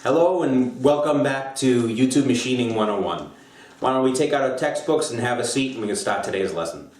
Hello and welcome back to YouTube Machining 101. Why don't we take out our textbooks and have a seat and we can start today's lesson.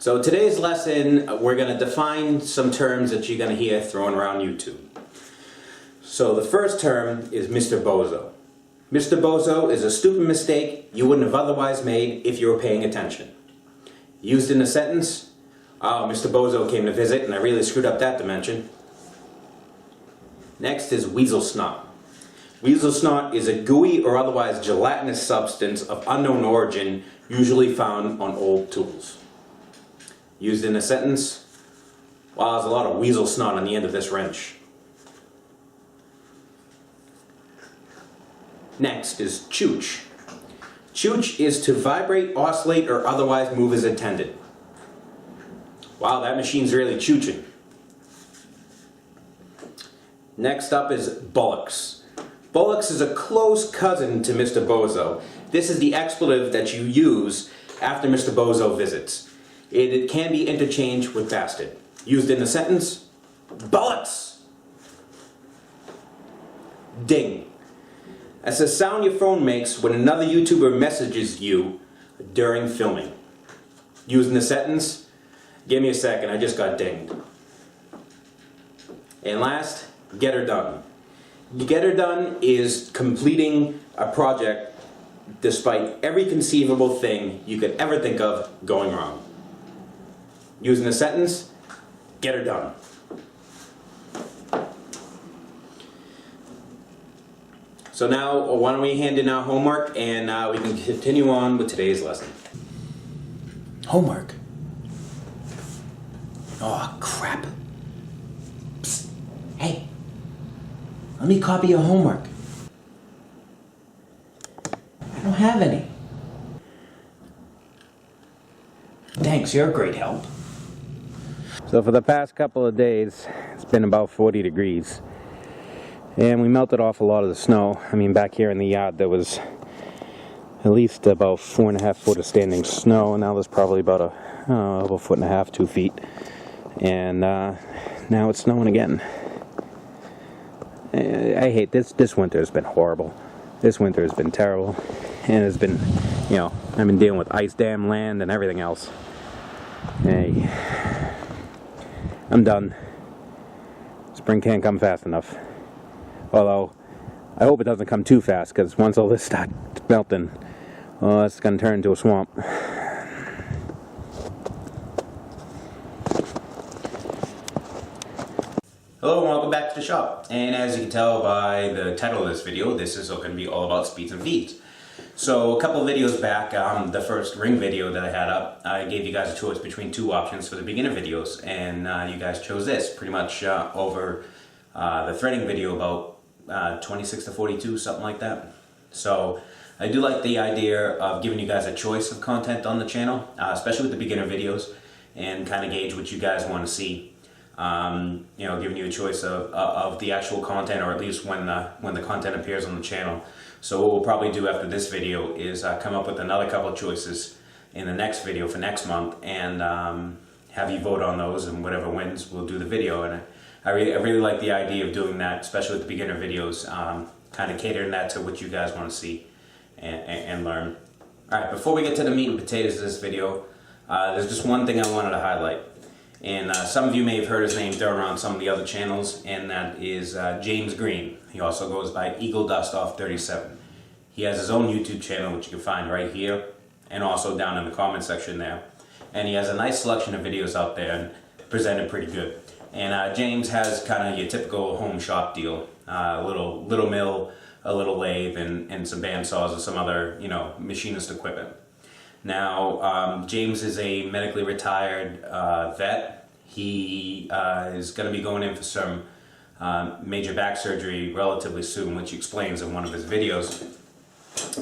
So today's lesson, we're going to define some terms that you're going to hear thrown around YouTube. So the first term is Mr. Bozo. Mr. Bozo is a stupid mistake you wouldn't have otherwise made if you were paying attention. Used in a sentence, oh, Mr. Bozo came to visit and I really screwed up that dimension. Next is weasel snot. Weasel snot is a gooey or otherwise gelatinous substance of unknown origin, usually found on old tools. Used in a sentence, wow, there's a lot of weasel snot on the end of this wrench. Next is chooch. Chooch is to vibrate, oscillate, or otherwise move as intended. Wow, that machine's really chooching. Next up is bullocks. Bullocks is a close cousin to Mr. Bozo. This is the expletive that you use after Mr. Bozo visits. It can be interchanged with bastard. Used in a sentence, bullocks. Ding. That's the sound your phone makes when another YouTuber messages you during filming. Used in a sentence, give me a second, I just got dinged. And last, get her done. Get her done is completing a project despite every conceivable thing you could ever think of going wrong. Using a sentence, get her done. So now, why don't we hand in our homework and we can continue on with today's lesson. Homework? Oh, crap. Psst. Hey, let me copy your homework. I don't have any. Thanks, you're a great help. So for the past couple of days, it's been about 40 degrees. And we melted off a lot of the snow. I mean, back here in the yard there was at least about 4.5 foot of standing snow. And now there's probably about a foot and a half, 2 feet. And now it's snowing again. I hate this. This winter has been horrible. This winter has been terrible. And it's been, you know, I've been dealing with ice dam land and everything else. Hey, I'm done. Spring can't come fast enough. Although, I hope it doesn't come too fast, because once all this starts melting, oh, it's going to turn into a swamp. Hello and welcome back to the shop. And as you can tell by the title of this video, this is going to be all about speeds and feeds. So a couple of videos back, the first ring video that I had up, I gave you guys a choice between two options for the beginner videos, and you guys chose this pretty much over the threading video about 26 to 42, something like that. So I do like the idea of giving you guys a choice of content on the channel, especially with the beginner videos, and kind of gauge what you guys want to see. You know, giving you a choice of the actual content, or at least when the content appears on the channel. So what we'll probably do after this video is come up with another couple of choices in the next video for next month, and have you vote on those, and whatever wins, we'll do the video. And I really like the idea of doing that, especially with the beginner videos, kind of catering that to what you guys want to see and learn. Alright, before we get to the meat and potatoes of this video, there's just one thing I wanted to highlight. And some of you may have heard his name thrown around some of the other channels, and that is James Green. He also goes by Eagle Dust Off 37. He has his own YouTube channel, which you can find right here, and also down in the comment section there. And he has a nice selection of videos out there, and presented pretty good. And James has kind of your typical home shop deal, a little mill, a little lathe, and some bandsaws and some other, you know, machinist equipment. Now, James is a medically retired vet. He is going to be going in for some major back surgery relatively soon, which he explains in one of his videos.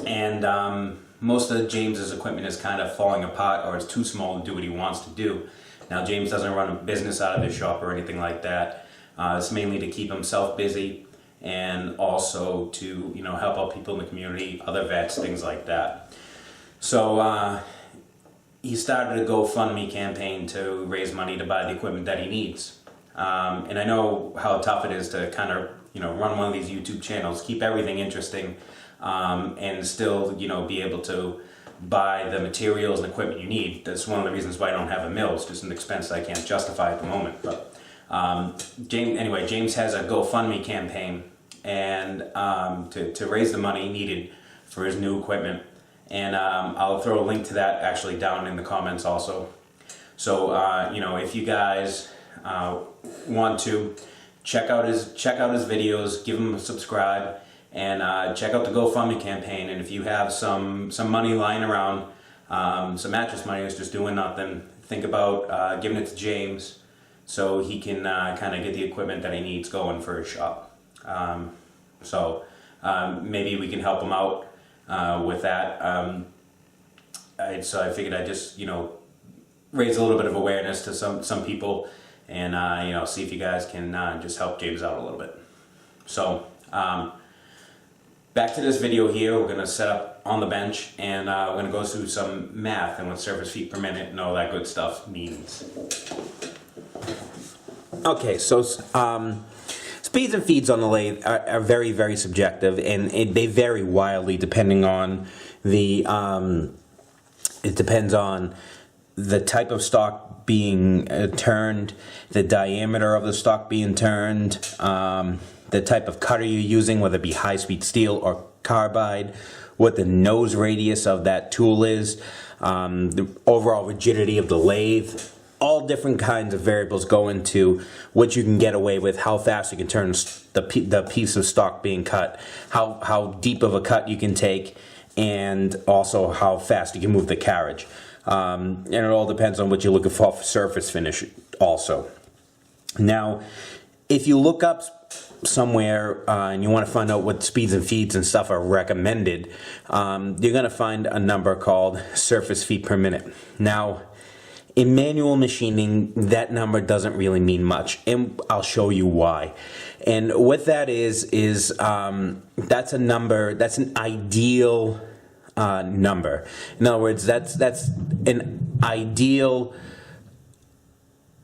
And most of James's equipment is kind of falling apart, or is too small to do what he wants to do. Now, James doesn't run a business out of his shop or anything like that. It's mainly to keep himself busy and also to, you know, help out people in the community, other vets, things like that. So he started a GoFundMe campaign to raise money to buy the equipment that he needs. And I know how tough it is to kind of, you know, run one of these YouTube channels, keep everything interesting, and still, you know, be able to buy the materials and equipment you need. That's one of the reasons why I don't have a mill. It's just an expense I can't justify at the moment. But James has a GoFundMe campaign and to raise the money needed for his new equipment. And I'll throw a link to that actually down in the comments also. So you know, if you guys want to check out his videos, give him a subscribe, and check out the GoFundMe campaign. And if you have some money lying around, some mattress money that's just doing nothing, think about giving it to James so he can kind of get the equipment that he needs going for his shop. So maybe we can help him out with that. So I figured I'd just, you know, raise a little bit of awareness to some people, and you know, see if you guys can just help James out a little bit. So back to this video here. We're going to set up on the bench, and we're going to go through some math and what surface feet per minute and all that good stuff means. Okay, so speeds and feeds on the lathe are very, very subjective, and they vary wildly depending on the it depends on the type of stock being turned, the diameter of the stock being turned, the type of cutter you're using, whether it be high-speed steel or carbide, what the nose radius of that tool is, the overall rigidity of the lathe. All different kinds of variables go into what you can get away with, how fast you can turn the piece of stock being cut, how deep of a cut you can take, and also how fast you can move the carriage. And it all depends on what you're looking for surface finish also. Now, if you look up somewhere and you want to find out what speeds and feeds and stuff are recommended, you're going to find a number called surface feet per minute. Now, in manual machining, that number doesn't really mean much, and I'll show you why. And what that is that's a number, that's an ideal number. In other words, that's an ideal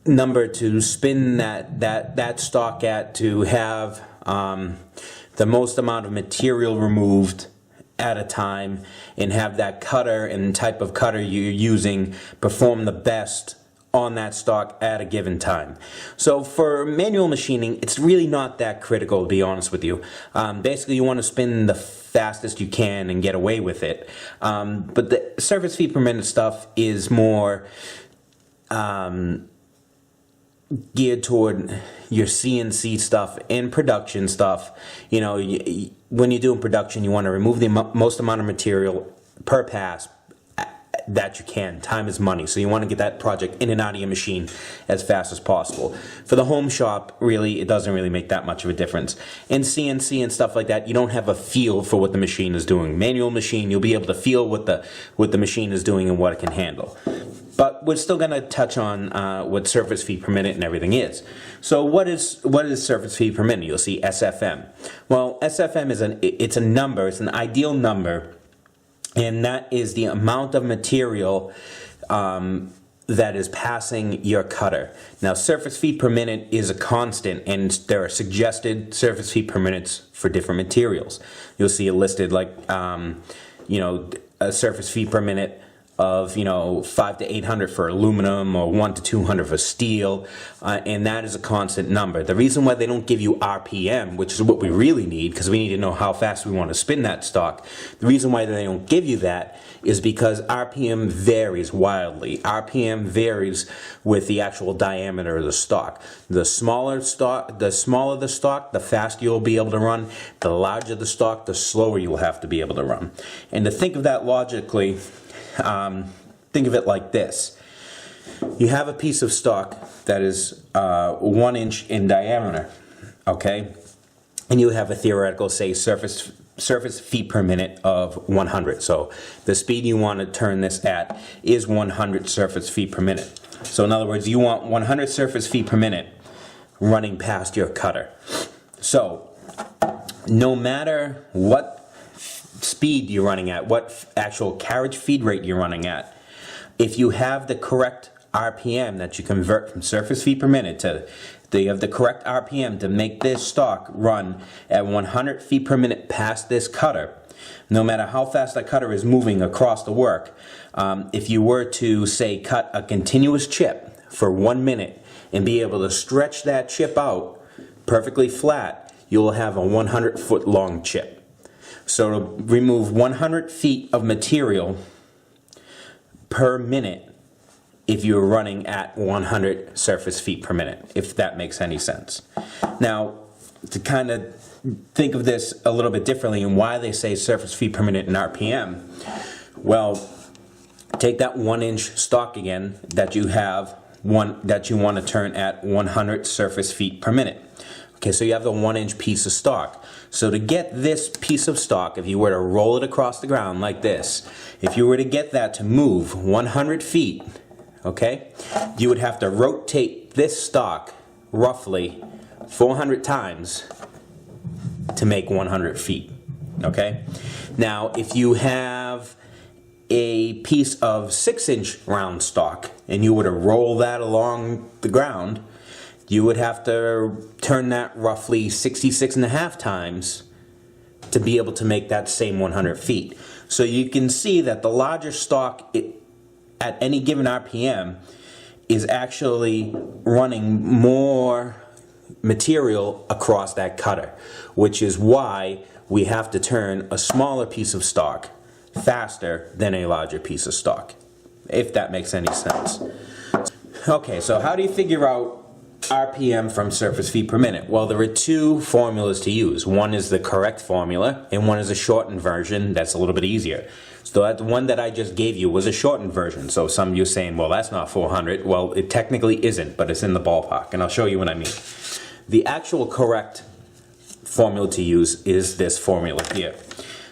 number to spin that stock at, to have the most amount of material removed at a time, and have that cutter and type of cutter you're using perform the best on that stock at a given time. So for manual machining, it's really not that critical, to be honest with you. Basically, you want to spin the fastest you can and get away with it. But the surface feet per minute stuff is more geared toward your CNC stuff and production stuff. You know, when you're doing production, you want to remove the most amount of material per pass that you can. Time is money, so you want to get that project in and out of your machine as fast as possible. For the home shop, really, it doesn't really make that much of a difference. In CNC and stuff like that, you don't have a feel for what the machine is doing. Manual machine, you'll be able to feel what the machine is doing and what it can handle. But we're still going to touch on what surface feet per minute and everything is. So what is surface feet per minute? You'll see SFM. Well, SFM is it's a number. It's an ideal number, and that is the amount of material that is passing your cutter. Now, surface feet per minute is a constant, and there are suggested surface feet per minutes for different materials. You'll see it listed like, you know, a surface feet per minute of, you know, 500 to 800 for aluminum, or 100 to 200 for steel, and that is a constant number. The reason why they don't give you RPM, which is what we really need, because we need to know how fast we want to spin that stock, the reason why they don't give you that is because RPM varies wildly. RPM varies with the actual diameter of the stock. The smaller the stock, the faster you'll be able to run. The larger the stock, the slower you'll have to be able to run. And to think of that logically, think of it like this. You have a piece of stock that is 1 inch in diameter, okay? And you have a theoretical, say, surface feet per minute of 100. So the speed you want to turn this at is 100 surface feet per minute. So in other words, you want 100 surface feet per minute running past your cutter. So no matter what speed you're running at, what actual carriage feed rate you're running at, if you have the correct RPM that you convert from surface feet per minute to, you have the correct RPM to make this stock run at 100 feet per minute past this cutter, no matter how fast that cutter is moving across the work, if you were to, say, cut a continuous chip for 1 minute and be able to stretch that chip out perfectly flat, you'll have a 100-foot long chip. So to remove 100 feet of material per minute if you're running at 100 surface feet per minute, if that makes any sense. Now, to kind of think of this a little bit differently and why they say surface feet per minute in RPM, well, take that 1 inch stock again that you have, that you want to turn at 100 surface feet per minute. Okay, so you have the 1 inch piece of stock. So to get this piece of stock, if you were to roll it across the ground like this, if you were to get that to move 100 feet, okay, you would have to rotate this stock roughly 400 times to make 100 feet, okay? Now, if you have a piece of 6-inch round stock and you were to roll that along the ground, you would have to turn that roughly 66.5 times to be able to make that same 100 feet. So you can see that the larger stock at any given RPM is actually running more material across that cutter, which is why we have to turn a smaller piece of stock faster than a larger piece of stock, if that makes any sense. Okay, so how do you figure out RPM from surface feet per minute? Well, there are two formulas to use. One is the correct formula, and one is a shortened version that's a little bit easier. So that one that I just gave you was a shortened version. So some of you are saying, well, that's not 400. Well, it technically isn't, but it's in the ballpark, and I'll show you what I mean. The actual correct formula to use is this formula here.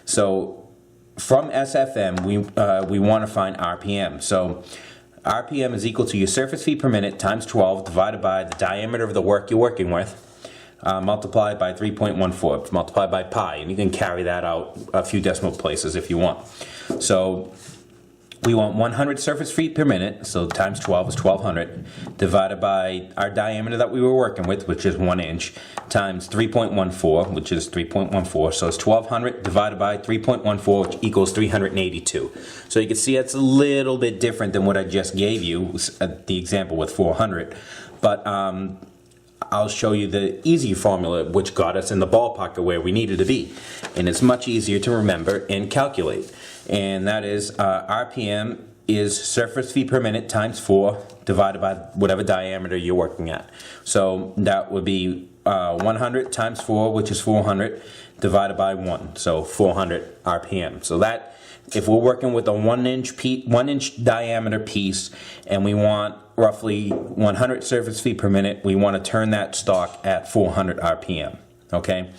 So from SFM, we want to find RPM. So RPM is equal to your surface feet per minute times 12 divided by the diameter of the work you're working with, multiplied by 3.14, multiplied by pi, and you can carry that out a few decimal places if you want. So we want 100 surface feet per minute, so times 12 is 1200, divided by our diameter that we were working with, which is 1 inch, times 3.14, which is 3.14, so it's 1200 divided by 3.14, which equals 382. So you can see it's a little bit different than what I just gave you, the example with 400, but I'll show you the easy formula which got us in the ballpark of where we needed to be, and it's much easier to remember and calculate. And that is RPM is surface feet per minute times 4 divided by whatever diameter you're working at. So that would be 100 times 4, which is 400, divided by 1, so 400 RPM. So that, if we're working with a 1 inch diameter piece and we want roughly 100 surface feet per minute, we want to turn that stock at 400 RPM. Okay,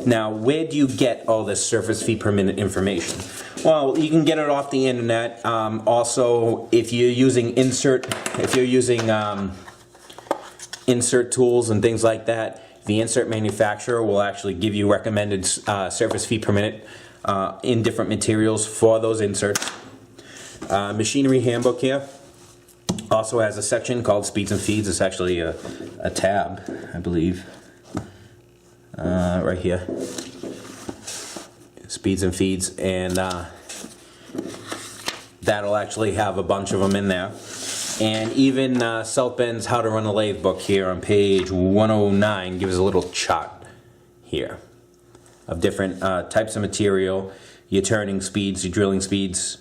now where do you get all this surface feet per minute information? Well, you can get it off the internet. Also, if you're using insert tools and things like that, the insert manufacturer will actually give you recommended surface feet per minute in different materials for those inserts. Machinery Handbook here also has a section called Speeds and Feeds. It's actually a tab, I believe. Right here, Speeds and Feeds, and that'll actually have a bunch of them in there. And even South Bend's How to Run a Lathe book here on page 109 gives a little chart here of different types of material, your turning speeds, your drilling speeds,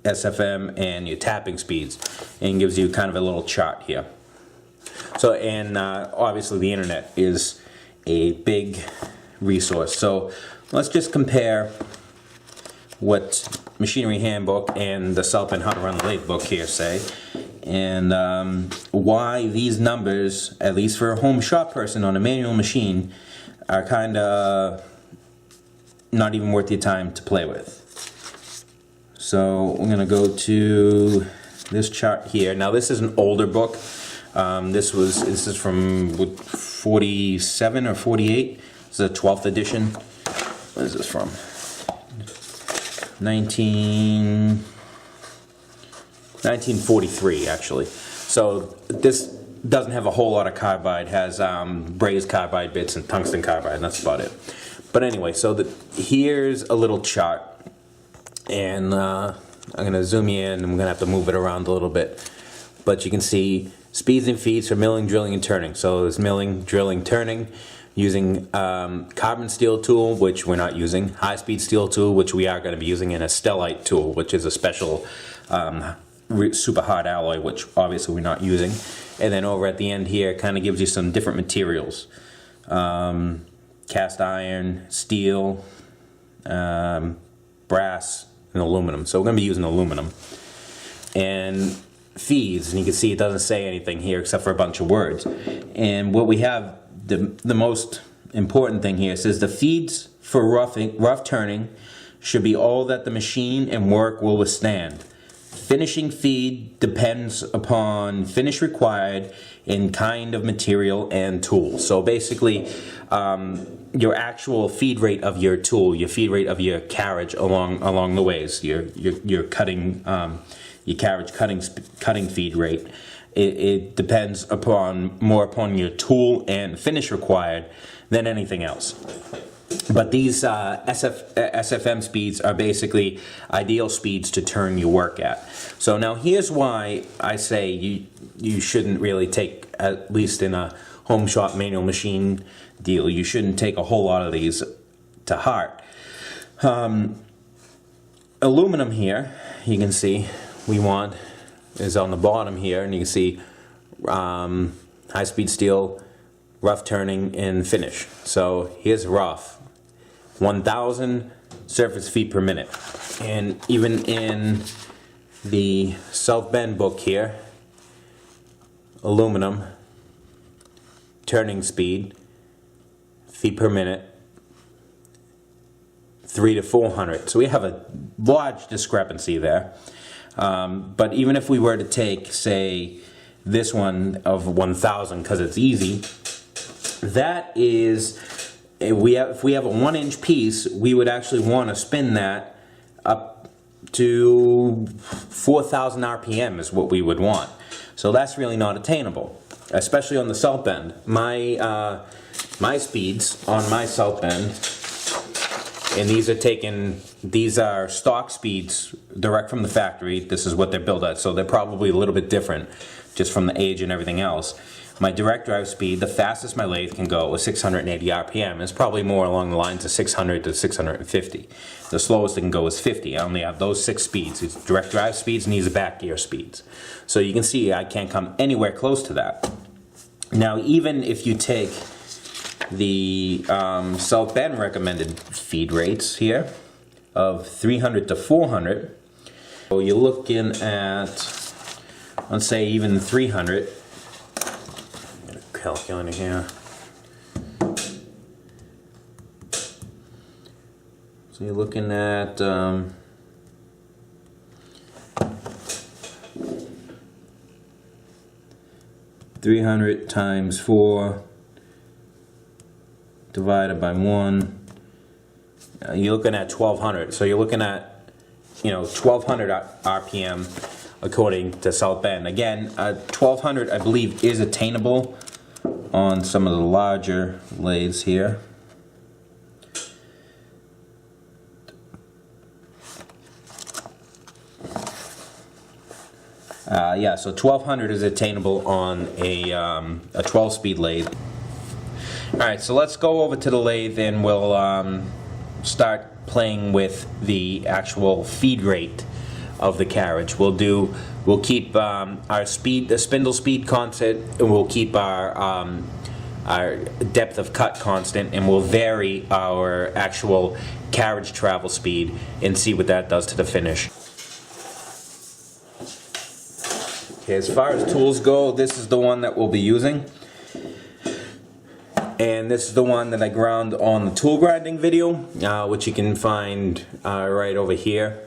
SFM, and your tapping speeds, and gives you kind of a little chart here. So, and obviously the internet is a big resource. So let's just compare what machinery handbook and the South Bend How to Run the Lathe book here say, and why these numbers, at least for a home shop person on a manual machine, are kind of not even worth your time to play with. So we're going to go to this chart here. Now this is an older book. This is from 47 or 48. This is a 12th edition. What is this from? 1943 actually. So this doesn't have a whole lot of carbide. It has brazed carbide bits and tungsten carbide, and that's about it. But anyway, so here's a little chart, and I'm going to zoom you in. I'm going to have to move it around a little bit, but you can see speeds and feeds for milling, drilling, and turning. So there's milling, drilling, turning, using carbon steel tool, which we're not using, high-speed steel tool, which we are going to be using, and a stellite tool, which is a special super hard alloy, which obviously we're not using. And then over at the end here, it kind of gives you some different materials. Cast iron, steel, brass, and aluminum. So we're going to be using aluminum. And feeds, and you can see it doesn't say anything here except for a bunch of words. And what we have, the most important thing here says the feeds for rough turning should be all that the machine and work will withstand. Finishing feed depends upon finish required in kind of material and tool. So basically, your actual feed rate of your tool, your feed rate of your carriage along the ways, your cutting, your carriage cutting feed rate. It depends more upon your tool and finish required than anything else. But these SFM speeds are basically ideal speeds to turn your work at. So now here's why I say you shouldn't really take, at least in a home shop manual machine deal, you shouldn't take a whole lot of these to heart. Aluminum here, you can see we want is on the bottom here, and you can see high-speed steel, rough turning, and finish. So here's rough. 1,000 surface feet per minute. And even in the South Bend book here, aluminum, turning speed, feet per minute, 300 to 400. So we have a large discrepancy there. But even if we were to take, say, this one of 1,000, because it's easy, that is, if we have a 1-inch piece, we would actually want to spin that up to 4,000 RPM is what we would want. So that's really not attainable, especially on the South Bend. My speeds on my South Bend, and these are stock speeds direct from the factory. This is what they're built at, so they're probably a little bit different just from the age and everything else. My direct drive speed, the fastest my lathe can go is 680 RPM. It's probably more along the lines of 600 to 650. The slowest it can go is 50. I only have those 6 speeds. It's direct drive speeds and these are back gear speeds. So you can see I can't come anywhere close to that. Now even if you take the South Bend recommended feed rates here of 300 to 400, so you're looking at, let's say even 300. Calculator here. So you're looking at 300 times 4 divided by 1. You're looking at 1,200. So you're looking at 1,200 RPM according to South Bend. Again, 1,200 I believe is attainable on some of the larger lathes here. Yeah, so 1,200 is attainable on a 12-speed lathe. Alright, so let's go over to the lathe and we'll start playing with the actual feed rate of the carriage. We'll keep our speed, the spindle speed constant, and we'll keep our our depth of cut constant, and we'll vary our actual carriage travel speed and see what that does to the finish. Okay, as far as tools go, this is the one that we'll be using. And this is the one that I ground on the tool grinding video, which you can find right over here.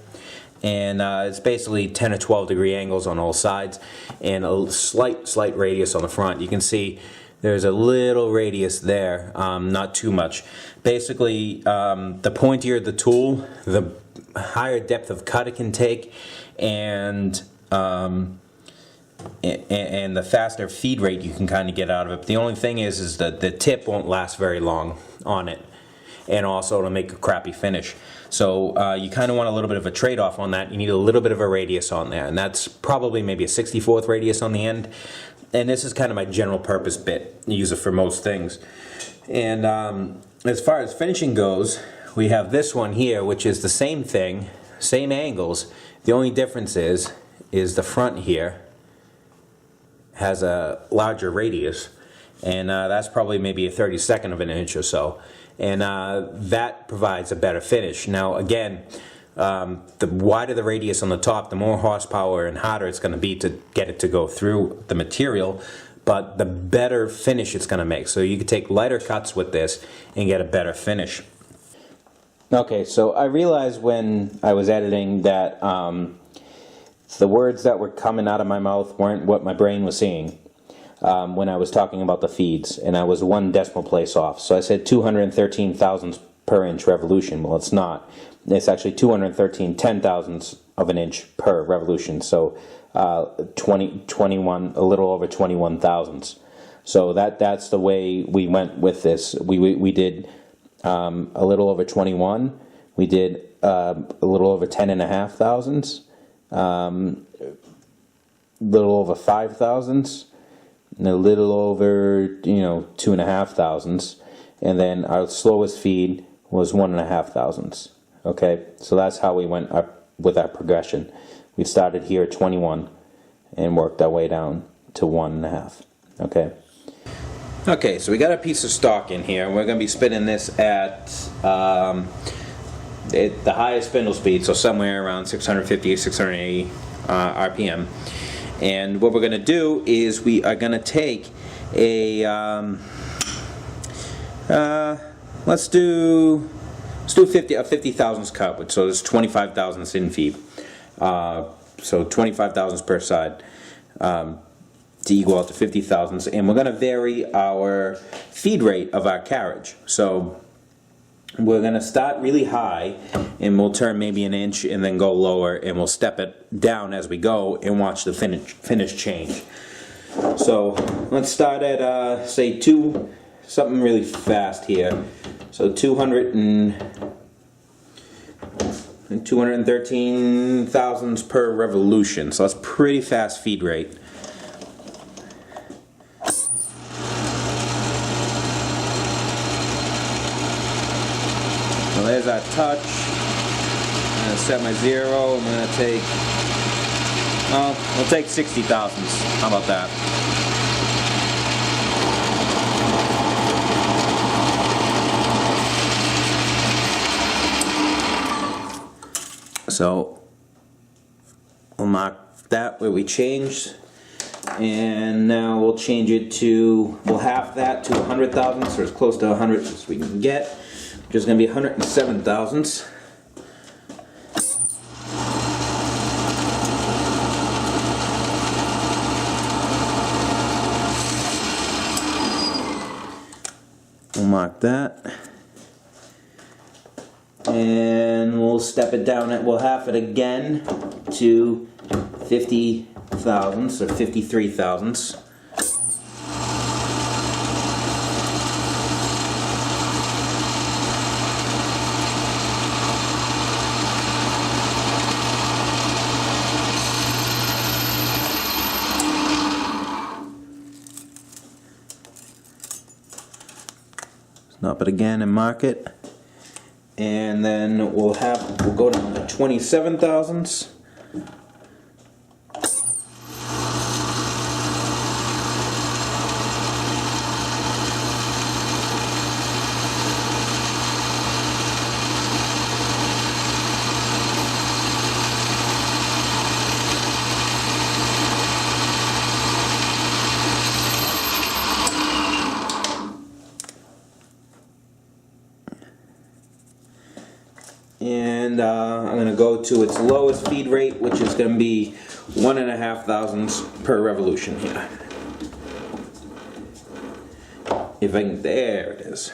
And it's basically 10 or 12 degree angles on all sides and a slight radius on the front. You can see there's a little radius there, not too much. Basically, the pointier the tool, the higher depth of cut it can take, and the faster feed rate you can kind of get out of it. But the only thing is that the tip won't last very long on it, and also it'll make a crappy finish. So you kind of want a little bit of a trade-off on that. You need a little bit of a radius on there, and that's probably maybe a 64th radius on the end. And this is kind of my general purpose bit. I use it for most things. And as far as finishing goes, we have this one here, which is the same thing, same angles. The only difference is the front here has a larger radius, and that's probably maybe a 32nd of an inch or so, and that provides a better finish. Now again, the wider the radius on the top, the more horsepower and harder it's going to be to get it to go through the material, but the better finish it's going to make. So you can take lighter cuts with this and get a better finish. Okay, so I realized when I was editing that the words that were coming out of my mouth weren't what my brain was seeing when I was talking about the feeds, and I was 1 decimal place off. So I said 213 thousandths per inch revolution. Well, it's not. It's actually 213 10,000ths of an inch per revolution. So 21, a little over 21 thousandths. So that's the way we went with this. We did a little over 21. We did a little over 10.5 thousandths. Little over 5 thousandths, and a little over 2.5 thousandths, and then our slowest feed was 1.5 thousandths. Okay, so that's how we went up with our progression. We started here at 21 and worked our way down to 1.5. Okay, so we got a piece of stock in here. We're going to be spinning this at the highest spindle speed, so somewhere around 650, 680 RPM. And what we're going to do is we are going to take a let's do 50 thousandths cut, so there's 25 thousandths in feed, so 25 thousandths per side, to equal out to 50 thousandths, and we're going to vary our feed rate of our carriage. So we're going to start really high, and we'll turn maybe an inch and then go lower, and we'll step it down as we go and watch the finish change. So let's start at say something really fast here. So 213 thousandths per revolution. So that's pretty fast feed rate. So there's our touch. I'm going to set my zero. I'm going to take, we'll take 60 thousandths. How about that? So we'll mark that where we changed, and now we'll change it to, we'll half that to 100 thousandths, or as close to 100 as we can get, which is going to be 107 thousandths. We'll mark that, and we'll step it down, we'll half it again to 50 thousandths, or 53 thousandths. Snap it again and mark it, and then we'll go down to 27 thousandths. And I'm going to go to its lowest feed rate, which is going to be 1.5 thousandths per revolution here. If I can, there it is.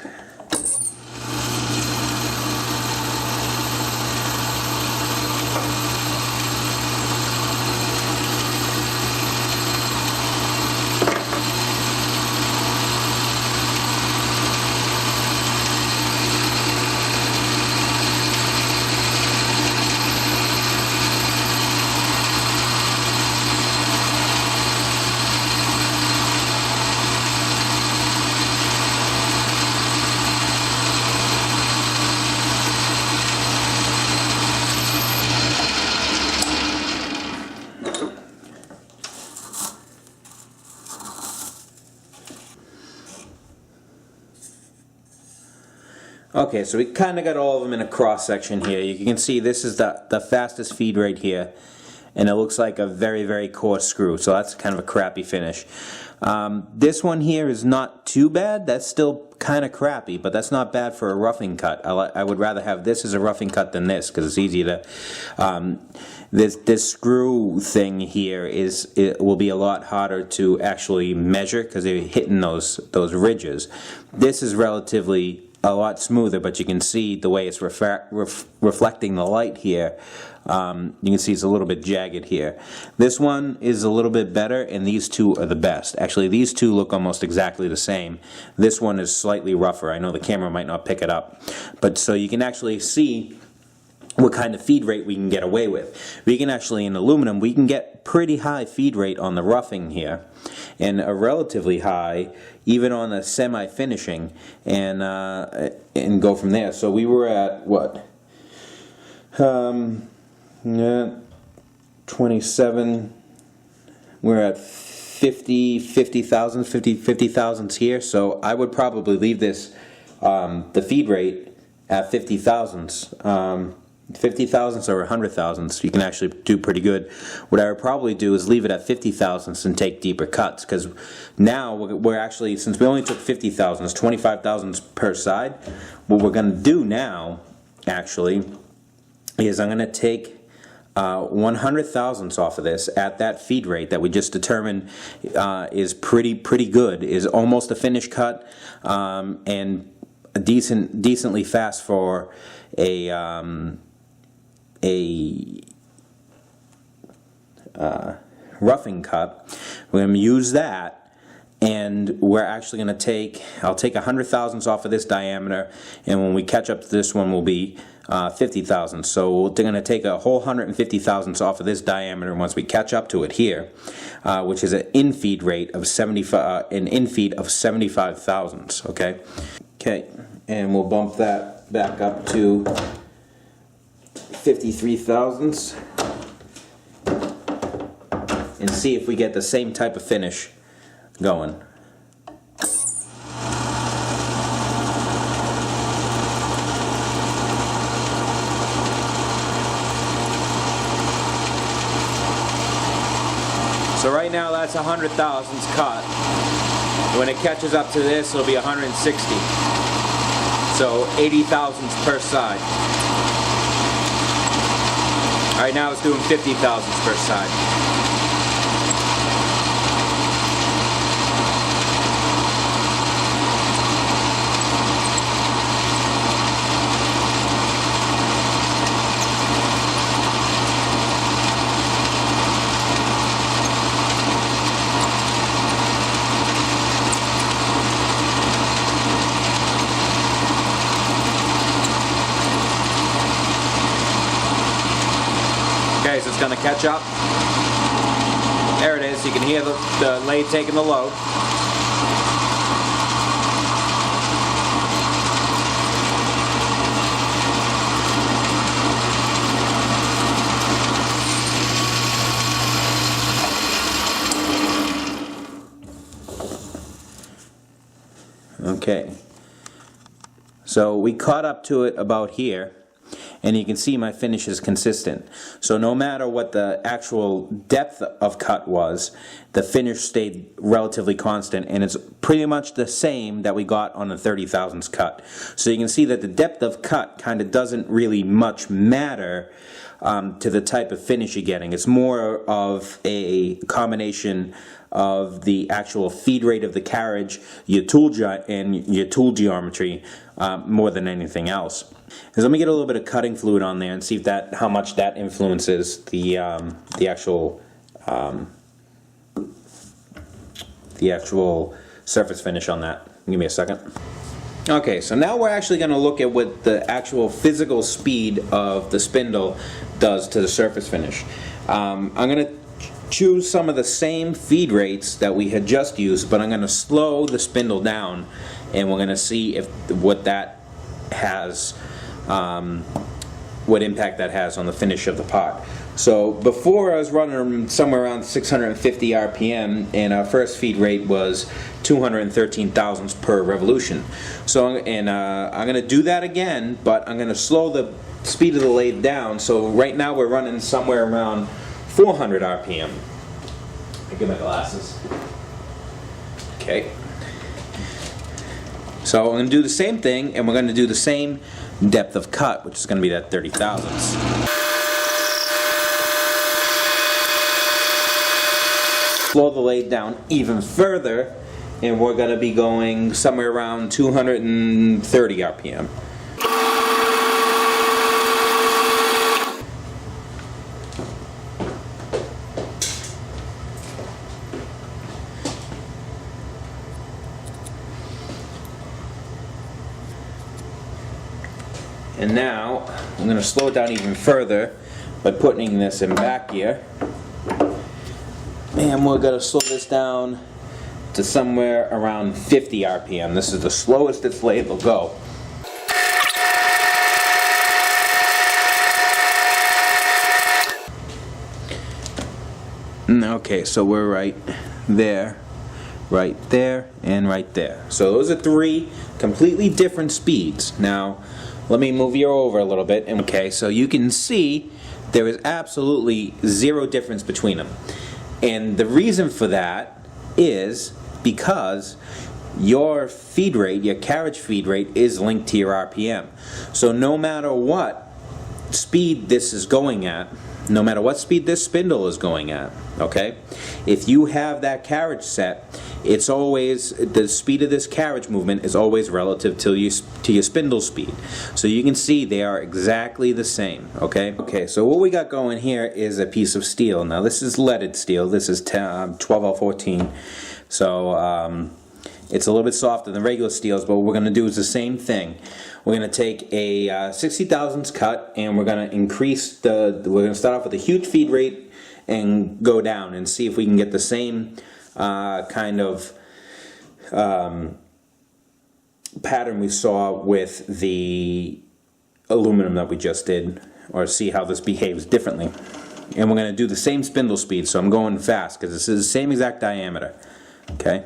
Okay, so we kind of got all of them in a cross section here. You can see this is the fastest feed rate here, and it looks like a very, very coarse screw, so that's kind of a crappy finish. This one here is not too bad. That's still kind of crappy, but that's not bad for a roughing cut. I would rather have this as a roughing cut than this, because it's easy to... This screw thing here will be a lot harder to actually measure, because they're hitting those ridges. This is relatively a lot smoother, but you can see the way it's reflecting the light here. You can see it's a little bit jagged here. This one is a little bit better, and these two are the best. Actually, these two look almost exactly the same. This one is slightly rougher. I know the camera might not pick it up, but so you can actually see what kind of feed rate we can get away with. We can actually, in aluminum, we can get pretty high feed rate on the roughing here, and a relatively high even on the semi-finishing, and go from there. So we were at what? 27. We're at 50 thousandths here. So I would probably leave this the feed rate at 50 thousandths. 50 thousandths or 100 thousandths, you can actually do pretty good. What I would probably do is leave it at 50 thousandths and take deeper cuts, because now we're actually, since we only took 50 thousandths, 25 thousandths per side, what we're going to do now actually is I'm going to take 100 thousandths off of this at that feed rate that we just determined is pretty good, is almost a finished cut, and decently fast for a roughing cut. We're going to use that, and we're actually going to take, I'll take 100 thousandths off of this diameter, and when we catch up to this one will be 50 thousandths. So we're going to take a whole 150 thousandths off of this diameter once we catch up to it here, which is an in-feed rate of 75 thousandths. Okay, and we'll bump that back up to 53 thousandths and see if we get the same type of finish going. So right now that's 100 thousandths cut. When it catches up to this, it'll be 160. So 80 thousandths per side. Right now it's doing 50 thousandths per side. Okay, so it's going to catch up. There it is. You can hear the lathe taking the load. Okay. So we caught up to it about here, and you can see my finish is consistent. So no matter what the actual depth of cut was, the finish stayed relatively constant, and it's pretty much the same that we got on the 30 thousandths cut. So you can see that the depth of cut kind of doesn't really much matter to the type of finish you're getting. It's more of a combination of the actual feed rate of the carriage, your tool geometry, more than anything else. So let me get a little bit of cutting fluid on there and see if how much that influences the actual surface finish on that. Give me a second. Okay, so now we're actually going to look at what the actual physical speed of the spindle does to the surface finish. I'm going to choose some of the same feed rates that we had just used, but I'm going to slow the spindle down, and we're going to see what that has, what impact that has on the finish of the pot. So before I was running somewhere around 650 RPM, and our first feed rate was 213 thousandths per revolution. So I'm going to do that again, but I'm going to slow the speed of the lathe down. So right now we're running somewhere around 400 RPM. I get my glasses. Okay. So I'm going to do the same thing, and we're going to do the same depth of cut, which is going to be that 30 thousandths. Slow the lathe down even further, and we're going to be going somewhere around 230 RPM. And now I'm going to slow it down even further by putting this in back gear. And we're going to slow this down to somewhere around 50 RPM. This is the slowest this lathe will go. Okay, so we're right there, and right there. So those are three completely different speeds. Now, let me move you over a little bit. Okay, so you can see there is absolutely zero difference between them. And the reason for that is because your feed rate, your carriage feed rate, is linked to your RPM. So no matter what speed this is going at, no matter what speed this spindle is going at, okay, if you have that carriage set, it's always, the speed of this carriage movement is always relative to your spindle speed. So you can see they are exactly the same, okay? Okay, so what we got going here is a piece of steel. Now this is leaded steel. This is 12L14. So it's a little bit softer than regular steels, but what we're going to do is the same thing. We're going to take a 60 thousandths cut, and we're going to increase we're going to start off with a huge feed rate and go down and see if we can get the same kind of pattern we saw with the aluminum that we just did, or see how this behaves differently. And we're going to do the same spindle speed, so I'm going fast because this is the same exact diameter. Okay?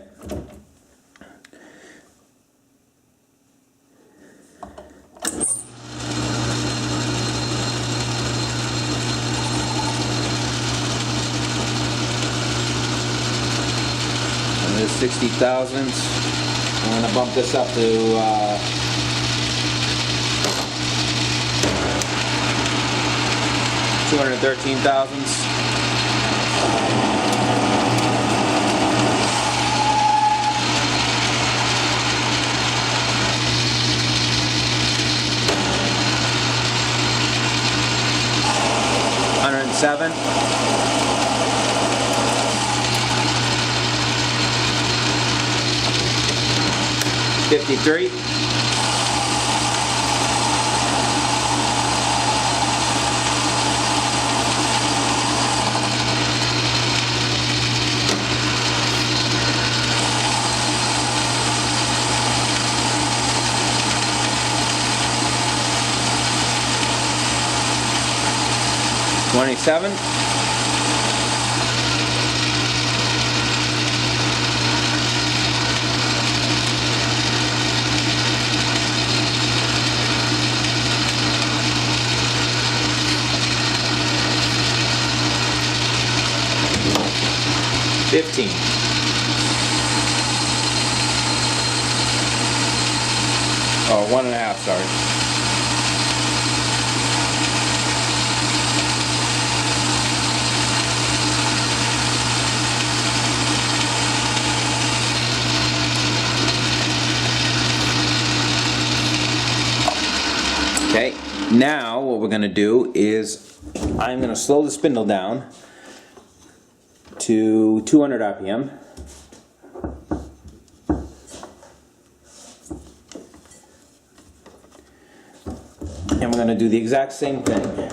And there's 60 thousandths. I'm going to bump this up to 213 thousandths. Seven. 53. 27. 28. 15. Oh, 1.5, sorry. Okay, now what we're going to do is I'm going to slow the spindle down to 200 RPM. And we're going to do the exact same thing.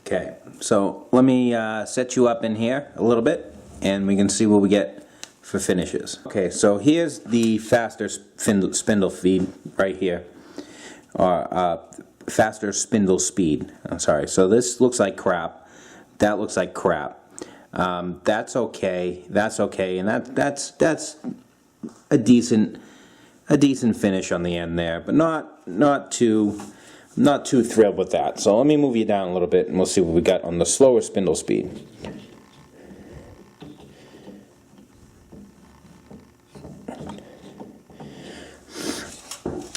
Okay, so let me set you up in here a little bit and we can see what we get for finishes. Okay, so here's the faster spindle feed right here, or faster spindle speed. I'm sorry. So this looks like crap. That looks like crap. That's okay. That's okay, and that's a decent finish on the end there, but not too thrilled with that. So let me move you down a little bit and we'll see what we got on the slower spindle speed.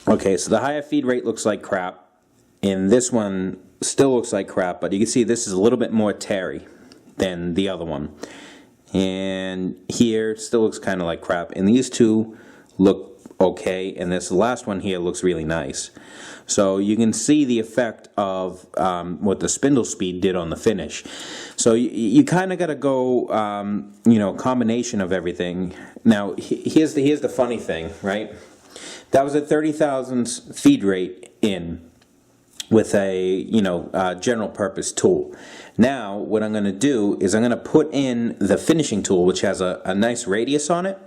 Okay, so the higher feed rate looks like crap, and this one still looks like crap, but you can see this is a little bit more tarry than the other one. And here still looks kind of like crap, and these two look okay, and this last one here looks really nice. So you can see the effect of what the spindle speed did on the finish. So you kind of got to go, you know, combination of everything. Now here's the funny thing, right? That was a 30 thousandths feed rate in with a, you know, general purpose tool. Now what I'm going to do is I'm going to put in the finishing tool, which has a nice radius on it,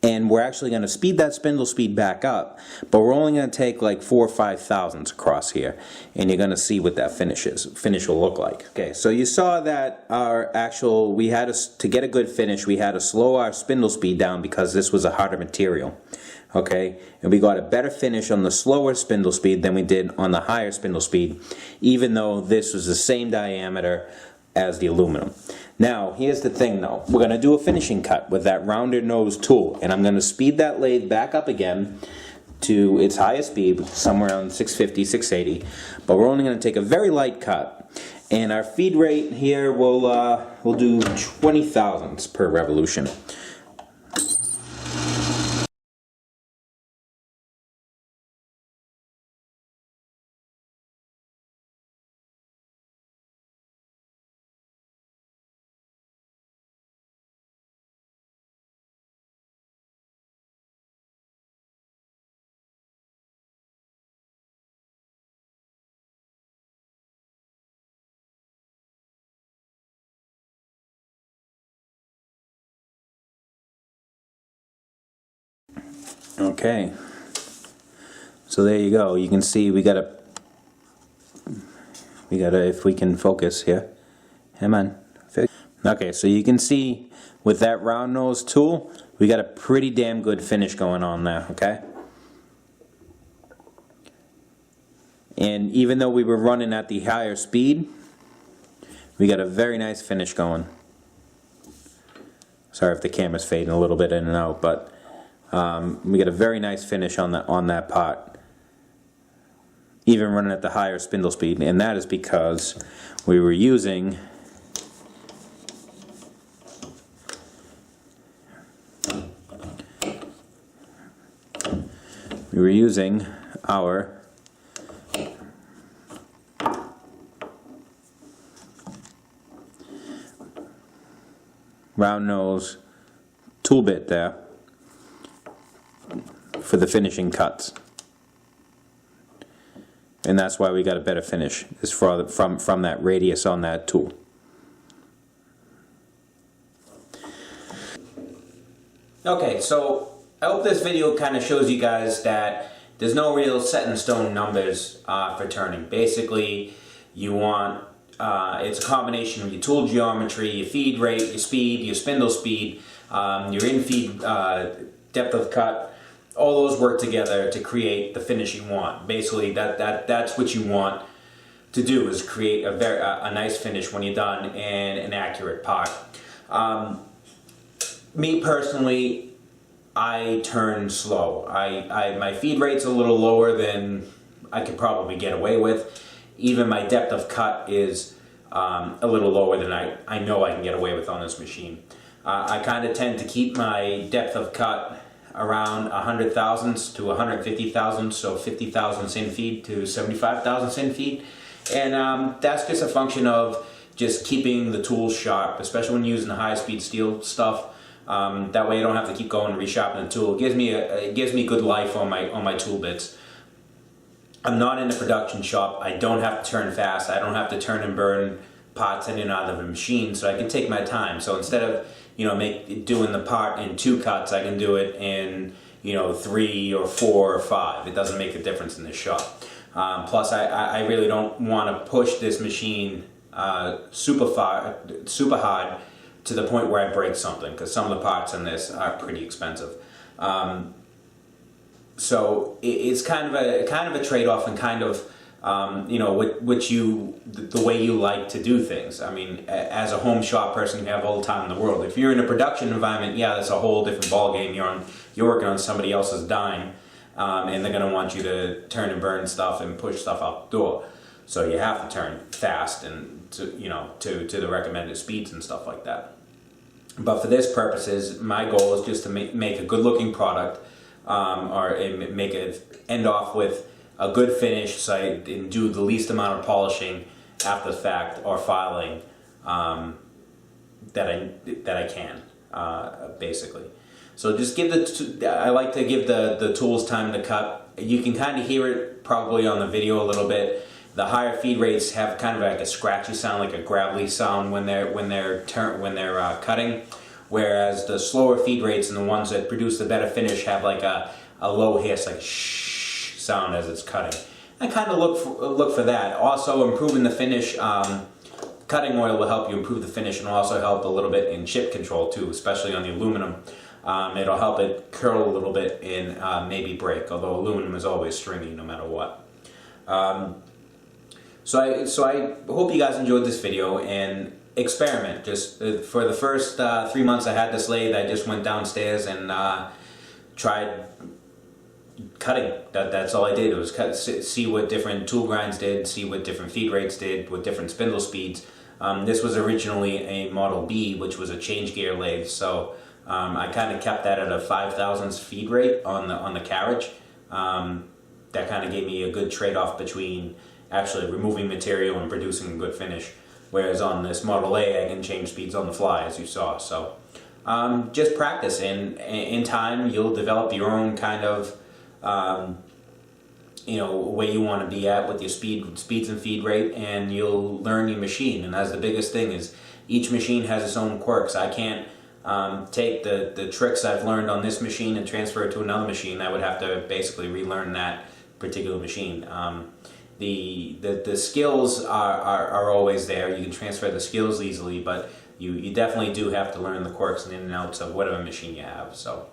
and we're actually going to speed that spindle speed back up, but we're only going to take like 4 or 5 thousandths across here, and you're going to see what that finish will look like. Okay, so you saw that our actual, we had to get a good finish, we had to slow our spindle speed down because this was a harder material. Okay, and we got a better finish on the slower spindle speed than we did on the higher spindle speed, even though this was the same diameter as the aluminum. Now, here's the thing though. We're going to do a finishing cut with that rounder nose tool, and I'm going to speed that lathe back up again to its highest speed, somewhere around 650, 680, but we're only going to take a very light cut, And our feed rate here we'll do 20 thousandths per revolution. Okay, so there you go. You can see we gotta, if we can focus here. Come on. Okay, so you can see with that round nose tool, we got a pretty damn good finish going on there, okay? And even though we were running at the higher speed, we got a very nice finish going. Sorry if the camera's fading a little bit in and out, but we get a very nice finish on that part, even running at the higher spindle speed, and that is because we were using our round nose tool bit there for the finishing cuts, and that's why we got a better finish, is from that radius on that tool. Okay, so I hope this video kind of shows you guys that there's no real set in stone numbers for turning. Basically, you want it's a combination of your tool geometry, your feed rate, your speed, your spindle speed, your in-feed depth of cut. All those work together to create the finish you want. Basically, that's what you want to do, is create a nice finish when you're done and an accurate part. Me personally, I turn slow. My feed rate's a little lower than I could probably get away with. Even my depth of cut is a little lower than I know I can get away with on this machine. I kind of tend to keep my depth of cut around 100 thousandths to 150 thousandths, so 50 thousandths in feed to 75 thousandths in feed. And that's just a function of just keeping the tools sharp, especially when using the high-speed steel stuff. That way I don't have to keep going and resharpening the tool. It gives me good life on my tool bits. I'm not in a production shop. I don't have to turn fast. I don't have to turn and burn parts in and out of the machine, so I can take my time. So instead of doing the part in 2 cuts, I can do it in 3 or 4 or 5. It doesn't make a difference in this shop. Plus, I really don't want to push this machine super hard to the point where I break something, because some of the parts in this are pretty expensive. So it's kind of a trade-off, and kind of the way you like to do things. I mean, as a home shop person, you have all the time in the world. If you're in a production environment, yeah, that's a whole different ballgame. You're working on somebody else's dime, and they're going to want you to turn and burn stuff and push stuff out the door. So you have to turn fast and to the recommended speeds and stuff like that. But for this purposes, my goal is just to make a good-looking product, or end off with a good finish, so I can do the least amount of polishing after the fact or filing that I can, basically. So just I like to give the tools time to cut. You can kind of hear it probably on the video a little bit. The higher feed rates have kind of like a scratchy sound, like a gravelly sound when they're cutting, whereas the slower feed rates and the ones that produce the better finish have like a low hiss, like shh sound as it's cutting. I kind of look for that. Also, improving the finish. Cutting oil will help you improve the finish, and also help a little bit in chip control too, especially on the aluminum. It'll help it curl a little bit and maybe break, although aluminum is always stringy no matter what. So I hope you guys enjoyed this video, and experiment. Just for the first 3 months I had this lathe, I just went downstairs and tried cutting. That's all I did. It was cut, see what different tool grinds did, see what different feed rates did, what different spindle speeds. This was originally a Model B, which was a change gear lathe, so I kind of kept that at a 5/1000 feed rate on the carriage. That kind of gave me a good trade-off between actually removing material and producing a good finish. Whereas on this Model A, I can change speeds on the fly, as you saw. So just practice, and in time you'll develop your own kind of way you want to be at with your speeds and feed rate, and you'll learn your machine. And that's the biggest thing, is each machine has its own quirks. I can't take the tricks I've learned on this machine and transfer it to another machine. I would have to basically relearn that particular machine. The skills are always there. You can transfer the skills easily, but you definitely do have to learn the quirks and in and outs of whatever machine you have. So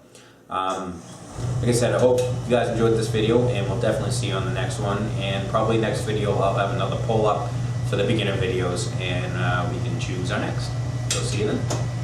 like I said, I hope you guys enjoyed this video, and we'll definitely see you on the next one. And probably next video I'll have another poll up for the beginner videos, and we can choose our next. So see you then.